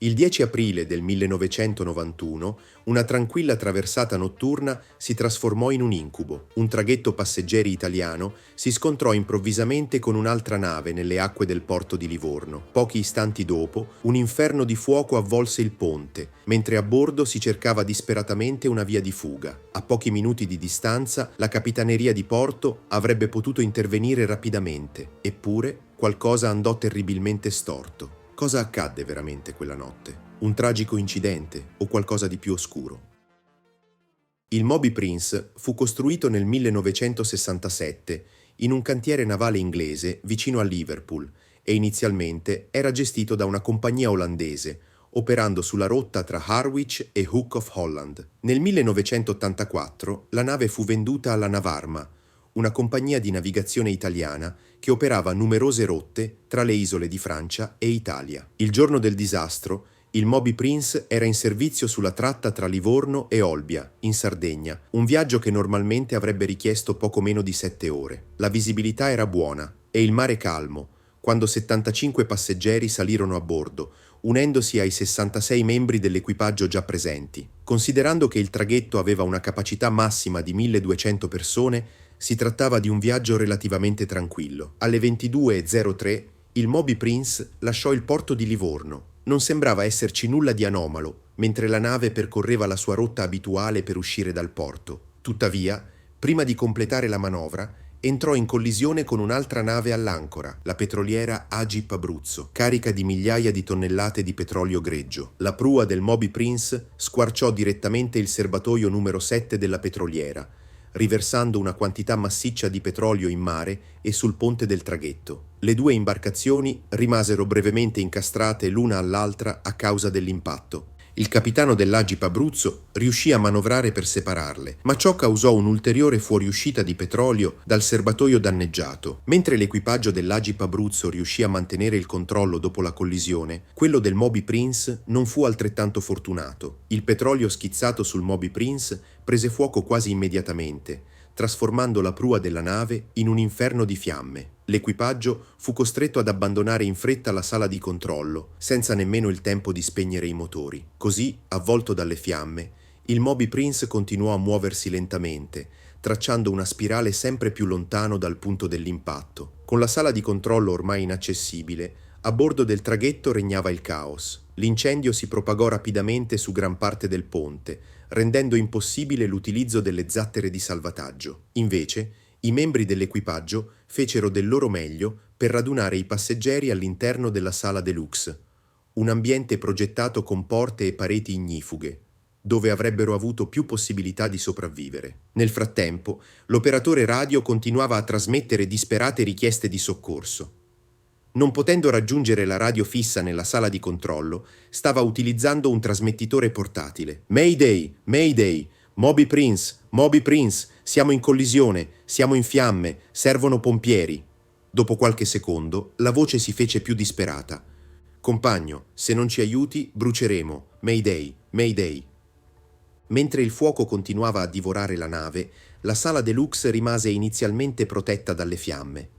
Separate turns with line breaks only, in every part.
Il 10 aprile del 1991, una tranquilla traversata notturna si trasformò in un incubo. Un traghetto passeggeri italiano si scontrò improvvisamente con un'altra nave nelle acque del porto di Livorno. Pochi istanti dopo, un inferno di fuoco avvolse il ponte, mentre a bordo si cercava disperatamente una via di fuga. A pochi minuti di distanza, la capitaneria di porto avrebbe potuto intervenire rapidamente, eppure qualcosa andò terribilmente storto. Cosa accadde veramente quella notte? Un tragico incidente o qualcosa di più oscuro? Il Moby Prince fu costruito nel 1967 in un cantiere navale inglese vicino a Liverpool e inizialmente era gestito da una compagnia olandese, operando sulla rotta tra Harwich e Hook of Holland. Nel 1984 la nave fu venduta alla Navarma, una compagnia di navigazione italiana che operava numerose rotte tra le isole di Francia e Italia. Il giorno del disastro, il Moby Prince era in servizio sulla tratta tra Livorno e Olbia, in Sardegna, un viaggio che normalmente avrebbe richiesto poco meno di 7 ore. La visibilità era buona e il mare calmo, quando 75 passeggeri salirono a bordo, unendosi ai 66 membri dell'equipaggio già presenti. Considerando che il traghetto aveva una capacità massima di 1200 persone, si trattava di un viaggio relativamente tranquillo. Alle 22:03 il Moby Prince lasciò il porto di Livorno. Non sembrava esserci nulla di anomalo, mentre la nave percorreva la sua rotta abituale per uscire dal porto. Tuttavia, prima di completare la manovra, entrò in collisione con un'altra nave all'ancora, la petroliera Agip Abruzzo, carica di migliaia di tonnellate di petrolio greggio. La prua del Moby Prince squarciò direttamente il serbatoio numero 7 della petroliera, riversando una quantità massiccia di petrolio in mare e sul ponte del traghetto. Le due imbarcazioni rimasero brevemente incastrate l'una all'altra a causa dell'impatto. Il capitano dell'Agip Abruzzo riuscì a manovrare per separarle, ma ciò causò un'ulteriore fuoriuscita di petrolio dal serbatoio danneggiato. Mentre l'equipaggio dell'Agip Abruzzo riuscì a mantenere il controllo dopo la collisione, quello del Moby Prince non fu altrettanto fortunato. Il petrolio schizzato sul Moby Prince prese fuoco quasi immediatamente, trasformando la prua della nave in un inferno di fiamme. L'equipaggio fu costretto ad abbandonare in fretta la sala di controllo, senza nemmeno il tempo di spegnere i motori. Così, avvolto dalle fiamme, il Moby Prince continuò a muoversi lentamente, tracciando una spirale sempre più lontano dal punto dell'impatto. Con la sala di controllo ormai inaccessibile, a bordo del traghetto regnava il caos. L'incendio si propagò rapidamente su gran parte del ponte, rendendo impossibile l'utilizzo delle zattere di salvataggio. Invece, i membri dell'equipaggio fecero del loro meglio per radunare i passeggeri all'interno della sala deluxe, un ambiente progettato con porte e pareti ignifughe, dove avrebbero avuto più possibilità di sopravvivere. Nel frattempo, l'operatore radio continuava a trasmettere disperate richieste di soccorso. Non potendo raggiungere la radio fissa nella sala di controllo, stava utilizzando un trasmettitore portatile. Mayday! Mayday! Moby Prince, siamo in collisione, siamo in fiamme, servono pompieri. Dopo qualche secondo, la voce si fece più disperata. Compagno, se non ci aiuti, bruceremo. Mayday, Mayday. Mentre il fuoco continuava a divorare la nave, la sala deluxe rimase inizialmente protetta dalle fiamme.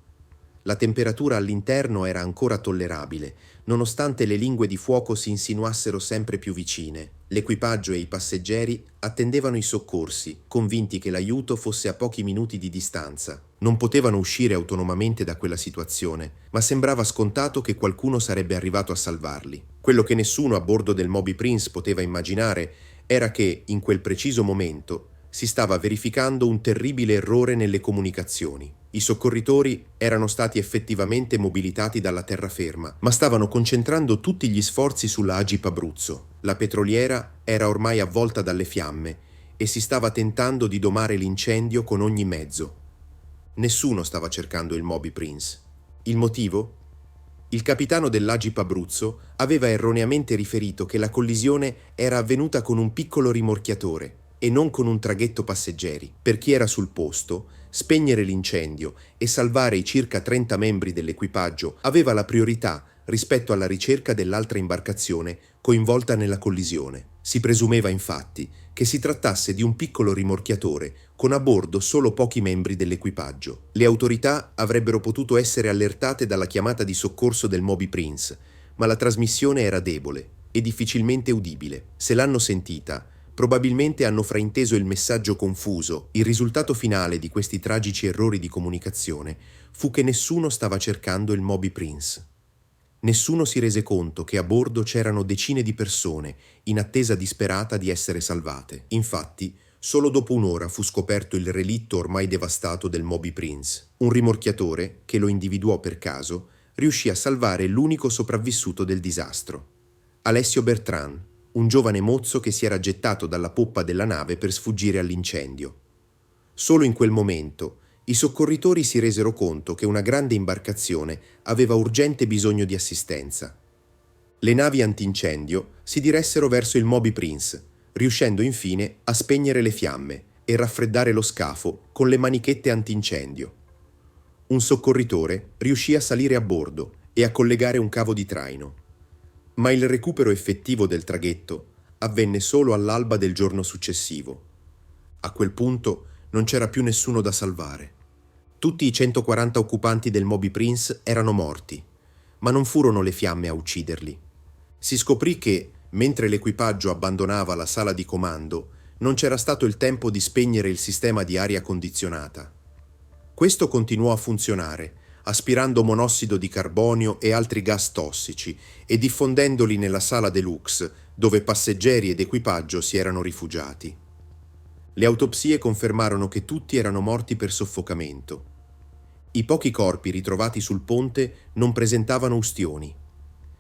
La temperatura all'interno era ancora tollerabile, nonostante le lingue di fuoco si insinuassero sempre più vicine. L'equipaggio e i passeggeri attendevano i soccorsi, convinti che l'aiuto fosse a pochi minuti di distanza. Non potevano uscire autonomamente da quella situazione, ma sembrava scontato che qualcuno sarebbe arrivato a salvarli. Quello che nessuno a bordo del Moby Prince poteva immaginare era che, in quel preciso momento, si stava verificando un terribile errore nelle comunicazioni. I soccorritori erano stati effettivamente mobilitati dalla terraferma, ma stavano concentrando tutti gli sforzi sulla Agip Abruzzo. La petroliera era ormai avvolta dalle fiamme e si stava tentando di domare l'incendio con ogni mezzo. Nessuno stava cercando il Moby Prince. Il motivo? Il capitano dell'Agip Abruzzo aveva erroneamente riferito che la collisione era avvenuta con un piccolo rimorchiatore e non con un traghetto passeggeri. Per chi era sul posto, spegnere l'incendio e salvare i circa 30 membri dell'equipaggio aveva la priorità rispetto alla ricerca dell'altra imbarcazione coinvolta nella collisione. Si presumeva infatti che si trattasse di un piccolo rimorchiatore con a bordo solo pochi membri dell'equipaggio. Le autorità avrebbero potuto essere allertate dalla chiamata di soccorso del Moby Prince, ma la trasmissione era debole. e difficilmente udibile. Se l'hanno sentita, probabilmente hanno frainteso il messaggio confuso. Il risultato finale di questi tragici errori di comunicazione fu che nessuno stava cercando il Moby Prince. Nessuno si rese conto che a bordo c'erano decine di persone in attesa disperata di essere salvate. Infatti, solo dopo un'ora fu scoperto il relitto ormai devastato del Moby Prince. Un rimorchiatore, che lo individuò per caso, riuscì a salvare l'unico sopravvissuto del disastro. Alessio Bertrand, un giovane mozzo che si era gettato dalla poppa della nave per sfuggire all'incendio. Solo in quel momento i soccorritori si resero conto che una grande imbarcazione aveva urgente bisogno di assistenza. Le navi antincendio si diressero verso il Moby Prince, riuscendo infine a spegnere le fiamme e raffreddare lo scafo con le manichette antincendio. Un soccorritore riuscì a salire a bordo e a collegare un cavo di traino. Ma il recupero effettivo del traghetto avvenne solo all'alba del giorno successivo. A quel punto non c'era più nessuno da salvare. Tutti i 140 occupanti del Moby Prince erano morti, ma non furono le fiamme a ucciderli. Si scoprì che, mentre l'equipaggio abbandonava la sala di comando, non c'era stato il tempo di spegnere il sistema di aria condizionata. Questo continuò a funzionare, aspirando monossido di carbonio e altri gas tossici e diffondendoli nella sala deluxe, dove passeggeri ed equipaggio si erano rifugiati. Le autopsie confermarono che tutti erano morti per soffocamento. I pochi corpi ritrovati sul ponte non presentavano ustioni.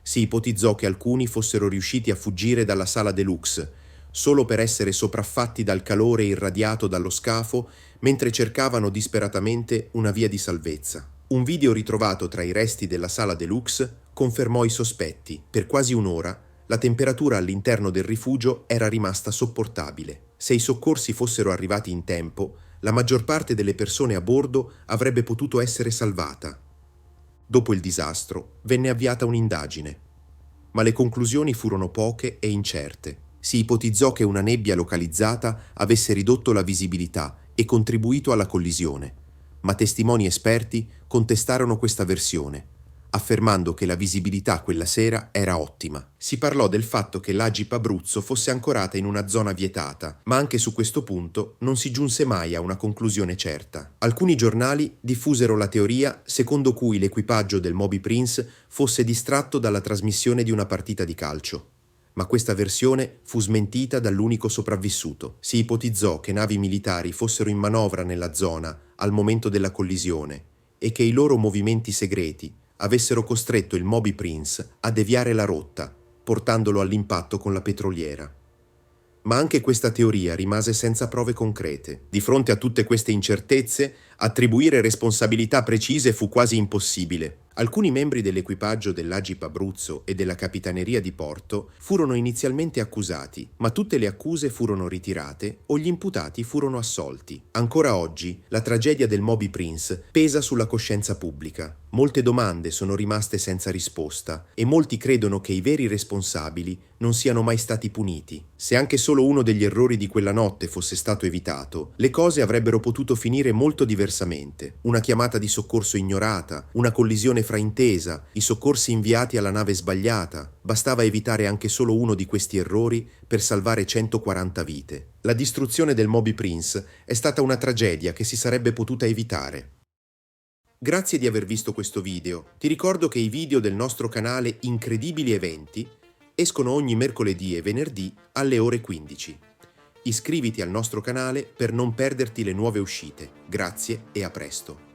Si ipotizzò che alcuni fossero riusciti a fuggire dalla sala deluxe, solo per essere sopraffatti dal calore irradiato dallo scafo mentre cercavano disperatamente una via di salvezza. Un video ritrovato tra i resti della sala deluxe confermò i sospetti. Per quasi un'ora la temperatura all'interno del rifugio era rimasta sopportabile. Se i soccorsi fossero arrivati in tempo, la maggior parte delle persone a bordo avrebbe potuto essere salvata. Dopo il disastro venne avviata un'indagine, ma le conclusioni furono poche e incerte. Si ipotizzò che una nebbia localizzata avesse ridotto la visibilità e contribuito alla collisione, ma testimoni esperti contestarono questa versione, affermando che la visibilità quella sera era ottima. Si parlò del fatto che l'Agip Abruzzo fosse ancorata in una zona vietata, ma anche su questo punto non si giunse mai a una conclusione certa. Alcuni giornali diffusero la teoria secondo cui l'equipaggio del Moby Prince fosse distratto dalla trasmissione di una partita di calcio, ma questa versione fu smentita dall'unico sopravvissuto. Si ipotizzò che navi militari fossero in manovra nella zona al momento della collisione e che i loro movimenti segreti avessero costretto il Moby Prince a deviare la rotta, portandolo all'impatto con la petroliera. Ma anche questa teoria rimase senza prove concrete. Di fronte a tutte queste incertezze, attribuire responsabilità precise fu quasi impossibile. Alcuni membri dell'equipaggio dell'Agip Abruzzo e della Capitaneria di Porto furono inizialmente accusati, ma tutte le accuse furono ritirate o gli imputati furono assolti. Ancora oggi, la tragedia del Moby Prince pesa sulla coscienza pubblica. Molte domande sono rimaste senza risposta e molti credono che i veri responsabili non siano mai stati puniti. Se anche solo uno degli errori di quella notte fosse stato evitato, le cose avrebbero potuto finire molto diversamente. Una chiamata di soccorso ignorata, una collisione fraintesa, i soccorsi inviati alla nave sbagliata. Bastava evitare anche solo uno di questi errori per salvare 140 vite. La distruzione del Moby Prince è stata una tragedia che si sarebbe potuta evitare. Grazie di aver visto questo video. Ti ricordo che i video del nostro canale Incredibili Eventi escono ogni mercoledì e venerdì alle ore 15. Iscriviti al nostro canale per non perderti le nuove uscite. Grazie e a presto.